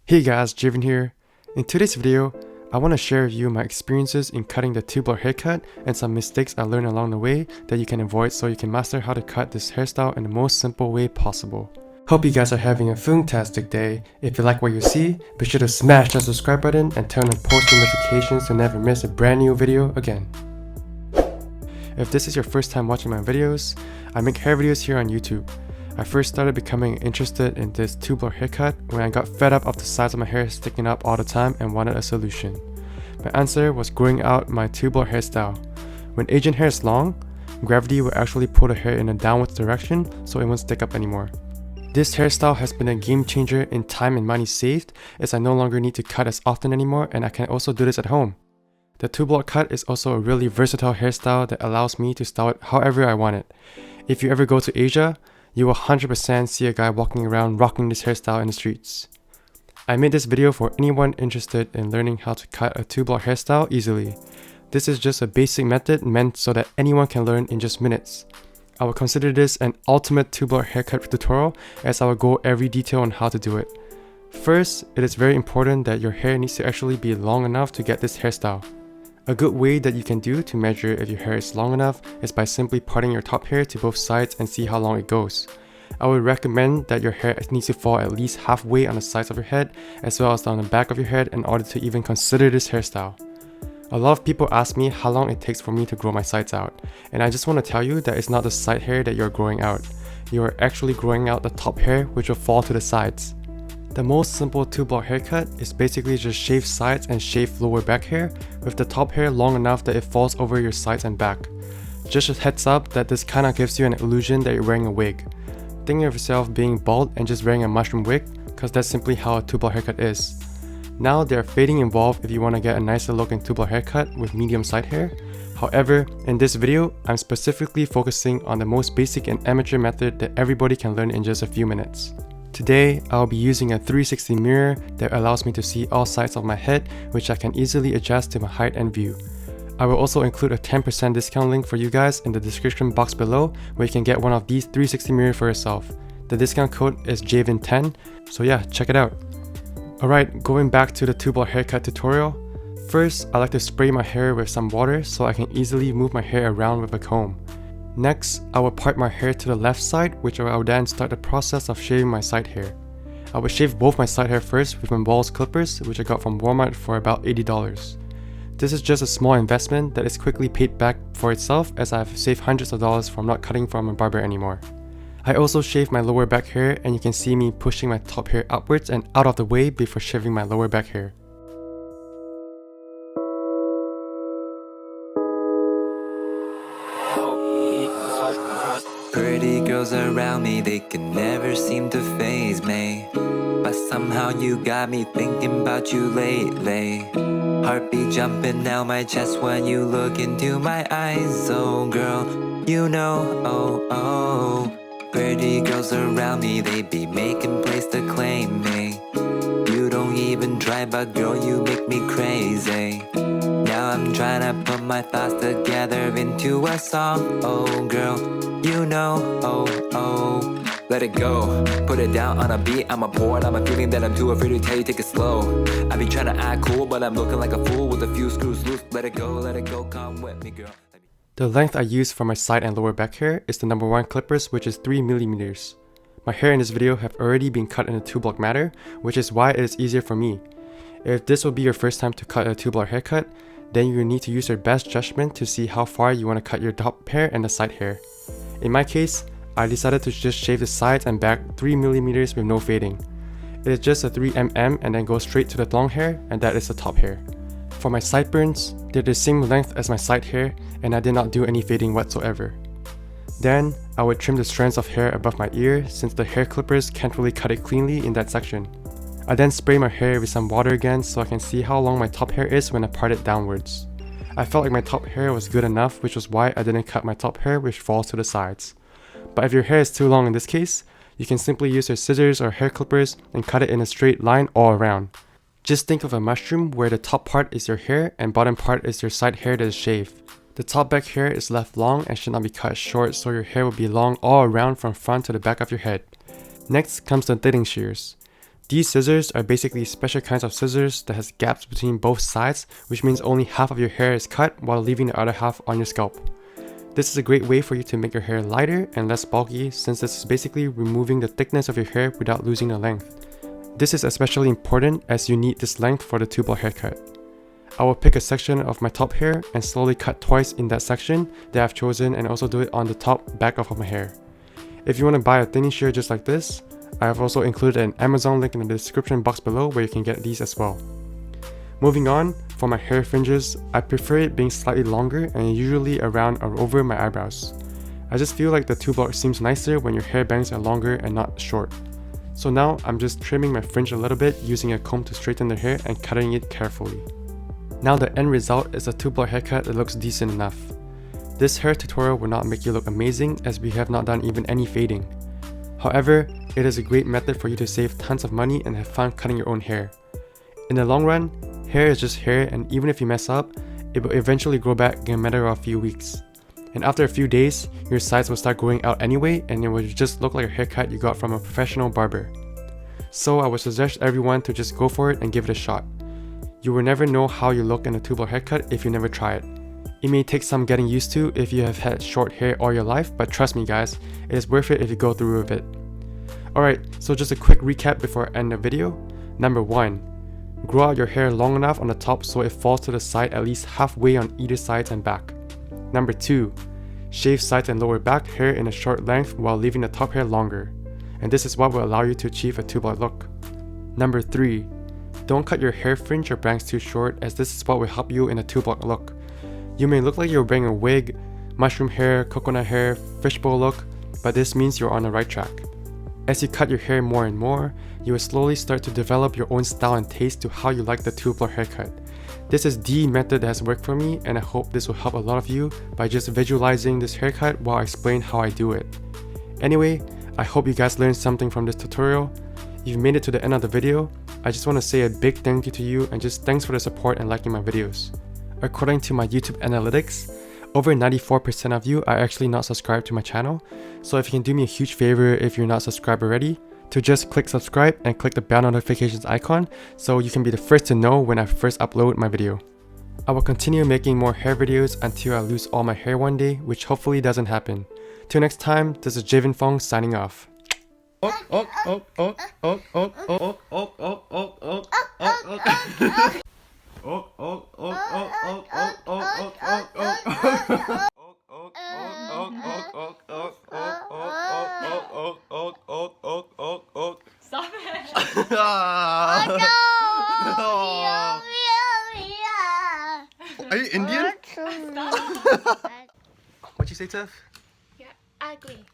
Hey guys, Javen here. In today's video, I want to share with you my experiences in cutting the tubular haircut and some mistakes I learned along the way that you can avoid so you can master how to cut this hairstyle in the most simple way possible. Hope you guys are having a fantastic day. If you like what you see, be sure to smash that subscribe button and turn on post notifications to never miss a brand new video again. If this is your first time watching my videos, I make hair videos here on YouTube. I first started becoming interested in this tubular haircut when I got fed up of the sides of my hair sticking up all the time and wanted a solution. My answer was growing out my tubular hairstyle. When Asian hair is long, gravity will actually pull the hair in a downwards direction so it won't stick up anymore. This hairstyle has been a game changer in time and money saved, as I no longer need to cut as often anymore and I can also do this at home. The tubular cut is also a really versatile hairstyle that allows me to style it however I want it. If you ever go to Asia, you will 100% see a guy walking around rocking this hairstyle in the streets. I made this video for anyone interested in learning how to cut a tubular hairstyle easily. This is just a basic method meant so that anyone can learn in just minutes. I will consider this an ultimate tubular haircut tutorial as I will go every detail on how to do it. First, it is very important that your hair needs to actually be long enough to get this hairstyle. A good way that you can do to measure if your hair is long enough is by simply parting your top hair to both sides and see how long it goes. I would recommend that your hair needs to fall at least halfway on the sides of your head as well as on the back of your head in order to even consider this hairstyle. A lot of people ask me how long it takes for me to grow my sides out, and I just want to tell you that it's not the side hair that you're growing out. You are actually growing out the top hair which will fall to the sides. The most simple tubular haircut is basically just shave sides and shave lower back hair with the top hair long enough that it falls over your sides and back. Just a heads up that this kinda gives you an illusion that you're wearing a wig. Think of yourself being bald and just wearing a mushroom wig, cause that's simply how a tubular haircut is. Now there are fading involved if you want to get a nicer looking tubular haircut with medium side hair. However, in this video, I'm specifically focusing on the most basic and amateur method that everybody can learn in just a few minutes. Today, I'll be using a 360 mirror that allows me to see all sides of my head, which I can easily adjust to my height and view. I will also include a 10% discount link for you guys in the description box below where you can get one of these 360 mirrors for yourself. The discount code is JAVEN10, so yeah, check it out. Alright, going back to the tubular haircut tutorial. First, I like to spray my hair with some water so I can easily move my hair around with a comb. Next, I will part my hair to the left side, which I will then start the process of shaving my side hair. I will shave both my side hair first with my WAHL clippers, which I got from Walmart for about $80. This is just a small investment that is quickly paid back for itself as I have saved hundreds of dollars from not cutting from a barber anymore. I also shave my lower back hair and you can see me pushing my top hair upwards and out of the way before shaving my lower back hair. Pretty girls around me, they can never seem to faze me. But somehow you got me thinking about you lately. Heartbeat jumping down my chest when you look into my eyes. Oh girl, you know, oh. Pretty girls around me, they be making place to claim me. You don't even try, but girl, you make me crazy. Now I'm trying to put my thoughts together into a song. Oh girl, you know, oh. Let it go, put it down on a beat. I'm a bored, I'm a feeling that I'm too afraid to tell you, take it slow. I be trying to act cool, but I'm looking like a fool with a few screws loose. Let it go, come with me, girl. The length I use for my side and lower back hair is the number 1 clippers, which is 3mm. My hair in this video have already been cut in a 2-block manner, which is why it is easier for me. If this will be your first time to cut a tubular haircut, then you will need to use your best judgment to see how far you want to cut your top hair and the side hair. In my case, I decided to just shave the sides and back 3mm with no fading. It is just a 3mm and then go straight to the long hair, and that is the top hair. For my sideburns, they're the same length as my side hair and I did not do any fading whatsoever. Then, I would trim the strands of hair above my ear since the hair clippers can't really cut it cleanly in that section. I then spray my hair with some water again so I can see how long my top hair is when I part it downwards. I felt like my top hair was good enough, which was why I didn't cut my top hair which falls to the sides. But if your hair is too long in this case, you can simply use your scissors or hair clippers and cut it in a straight line all around. Just think of a mushroom where the top part is your hair and bottom part is your side hair that is shaved. The top back hair is left long and should not be cut short, so your hair will be long all around from front to the back of your head. Next comes the thinning shears. These scissors are basically special kinds of scissors that has gaps between both sides, which means only half of your hair is cut while leaving the other half on your scalp. This is a great way for you to make your hair lighter and less bulky, since this is basically removing the thickness of your hair without losing the length. This is especially important as you need this length for the two-ball haircut. I will pick a section of my top hair and slowly cut twice in that section that I've chosen, and also do it on the top back of my hair. If you want to buy a thinning shear just like this, I have also included an Amazon link in the description box below where you can get these as well. Moving on, for my hair fringes, I prefer it being slightly longer and usually around or over my eyebrows. I just feel like the two-block seems nicer when your hair bangs are longer and not short. So now I'm just trimming my fringe a little bit using a comb to straighten the hair and cutting it carefully. Now the end result is a two-block haircut that looks decent enough. This hair tutorial will not make you look amazing as we have not done even any fading. However, it is a great method for you to save tons of money and have fun cutting your own hair. In the long run, hair is just hair, and even if you mess up, it will eventually grow back in a matter of a few weeks. And after a few days, your sides will start growing out anyway, and it will just look like a haircut you got from a professional barber. So I would suggest everyone to just go for it and give it a shot. You will never know how you look in a two-block haircut if you never try it. It may take some getting used to if you have had short hair all your life, but trust me guys, it is worth it if you go through with it. Alright, so just a quick recap before I end the video. Number 1. Grow out your hair long enough on the top so it falls to the side at least halfway on either sides and back. Number 2. Shave sides and lower back hair in a short length while leaving the top hair longer. And this is what will allow you to achieve a two-block look. Number 3. Don't cut your hair fringe or bangs too short, as this is what will help you in a two-block look. You may look like you're wearing a wig, mushroom hair, coconut hair, fishbowl look, but this means you're on the right track. As you cut your hair more and more, you will slowly start to develop your own style and taste to how you like the two-block haircut. This is the method that has worked for me, and I hope this will help a lot of you by just visualizing this haircut while I explain how I do it. Anyway, I hope you guys learned something from this tutorial. If you've made it to the end of the video, I just want to say a big thank you to you and just thanks for the support and liking my videos. According to my YouTube analytics, over 94% of you are actually not subscribed to my channel, so if you can do me a huge favor if you're not subscribed already, to just click subscribe and click the bell notifications icon so you can be the first to know when I first upload my video. I will continue making more hair videos until I lose all my hair one day, which hopefully doesn't happen. Till next time, this is Javen Fong signing off. Stop it! Are you Indian? Stop. What'd you say, Tiff? You're ugly.